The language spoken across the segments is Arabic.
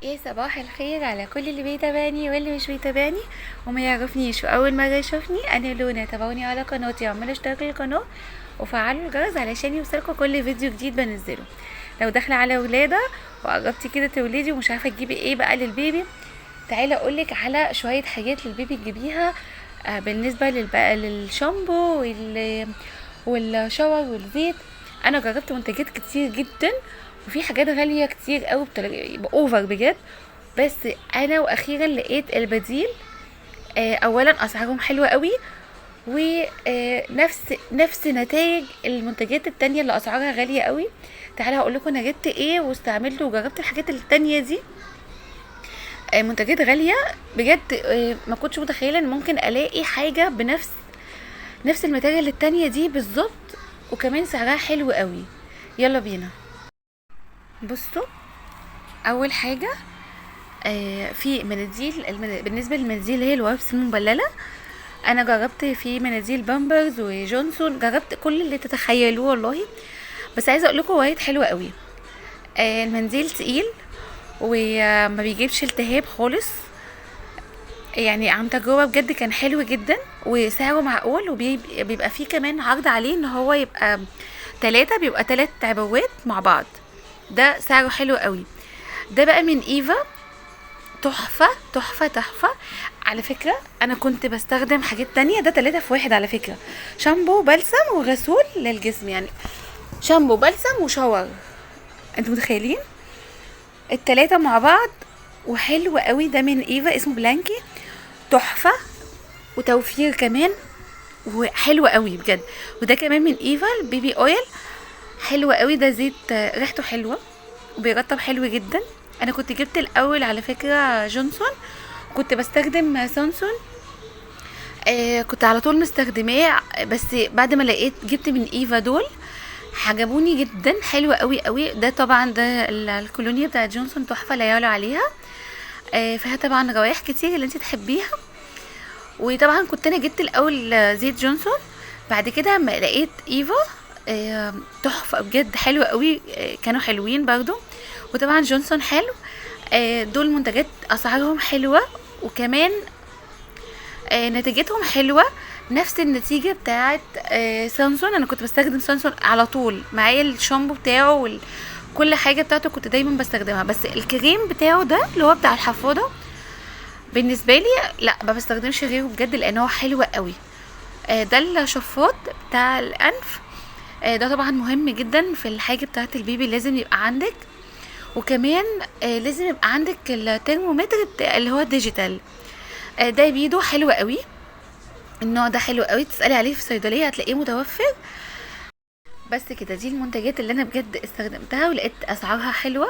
يا صباح الخير على كل اللي بيتابعني واللي مش بيتابعني وما يعرفنيش واول مره يشوفني. انا لونا، تابعوني على قناتي واعملوا اشتراك للقناه وفعلوا الجرس علشان يوصلكوا كل فيديو جديد بنزله. لو داخله على ولاده وقربتي كده تولدي ومش عارفه تجيبي ايه بقى للبيبي، تعالى اقولك على شويه حاجات للبيبي تجيبيها. بالنسبه للشامبو والشاور والزيت، انا جربت منتجات كتير جدا وفي حاجات غاليه كتير قوي اوفر بجد. بس انا واخيرا لقيت البديل. اولا اسعارهم حلوه قوي، ونفس نتائج المنتجات التانية اللي اسعارها غاليه قوي. تعالى هقول لكم انا جبت ايه واستعملته وجربت الحاجات التانية دي. منتجات غاليه بجد. ما كنتش متخيله ان ممكن الاقي حاجه نفس الماتيريال التانية دي بالظبط، وكمان سعرها حلو قوي. يلا بينا. بصوا، اول حاجه في مناديل بالنسبه للمناديل اللي هي الوابس المبلله. انا جربت في مناديل بامبرز وجونسون، جربت كل اللي تتخيلوه والله. بس عايزه اقول لكم وايد حلوه قوي. المنديل تقيل وما بيجيبش التهاب خالص، يعني عن تجربه بجد كان حلو جدا وسعره معقول، وبيبقى فيه كمان عرض عليه ان هو يبقى بيبقى 3 عبوات مع بعض. ده سعره حلو قوي. ده بقى من ايفا، تحفة تحفة تحفة. على فكرة انا كنت بستخدم حاجات تانية، ده 3 في 1 على فكرة. شامبو بلسم وغسول للجسم، يعني شامبو بلسم وشاور. انتوا متخيلين ال3 مع بعض؟ وحلو قوي. ده من ايفا اسمه بلانكي، تحفة وتوفير كمان وحلو قوي بجد. وده كمان من ايفا البيبي اويل، حلو قوي. ده زيت ريحته حلوة وبيرطب حلو جدا. انا كنت جبت الاول على فكرة جونسون، كنت بستخدم سانسون. كنت على طول مستخدماه، بس بعد ما لقيت جبت من ايفا دول عجبوني جدا، حلوة قوي قوي. ده طبعا ده الكولونيا بتاعت جونسون تحفة لا يعلى عليها. فيها طبعا روايح كتير اللي انت تحبيها. وطبعا كنت انا جبت الاول زيت جونسون، بعد كده ما لقيت ايفا تحفة بجد، حلوة قوي. كانوا حلوين برضو. وطبعا جونسون حلو. دول منتجات اسعارهم حلوة، وكمان نتيجتهم حلوة. نفس النتيجة بتاعت سانسون. انا كنت بستخدم سانسون على طول معايا الشامبو بتاعه كل حاجة بتاعته كنت دايما بستخدمها. بس الكريم بتاعه ده اللي هو بتاع الحفاضة بالنسبة لي لا، ما بستخدمش غيره بجد لان هو حلو قوي. ده الشفاط بتاع الانف. ده طبعا مهم جدا في الحاجة بتاعت البيبي، لازم يبقى عندك. وكمان لازم يبقى عندك الترمومتر اللي هو الديجيتال. ده بيدو حلو قوي. النوع ده حلو قوي، تسألي عليه في الصيدلية هتلاقيه متوفر. بس كده، دي المنتجات اللي انا بجد استخدمتها ولقيت اسعارها حلوة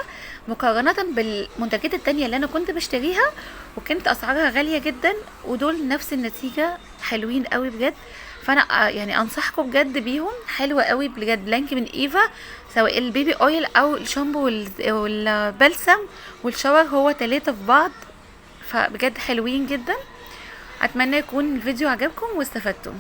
مقارنة بالمنتجات التانية اللي انا كنت بشتريها وكانت اسعارها غالية جدا. ودول نفس النتيجة، حلوين قوي بجد. فانا يعني انصحكم بجد بيهم، حلوة قوي بجد. بلانك من ايفا، سواء البيبي اويل او الشامبو والبلسم والشاور، هو 3 في بعض. فبجد حلوين جدا. اتمنى يكون الفيديو عجبكم واستفدتم.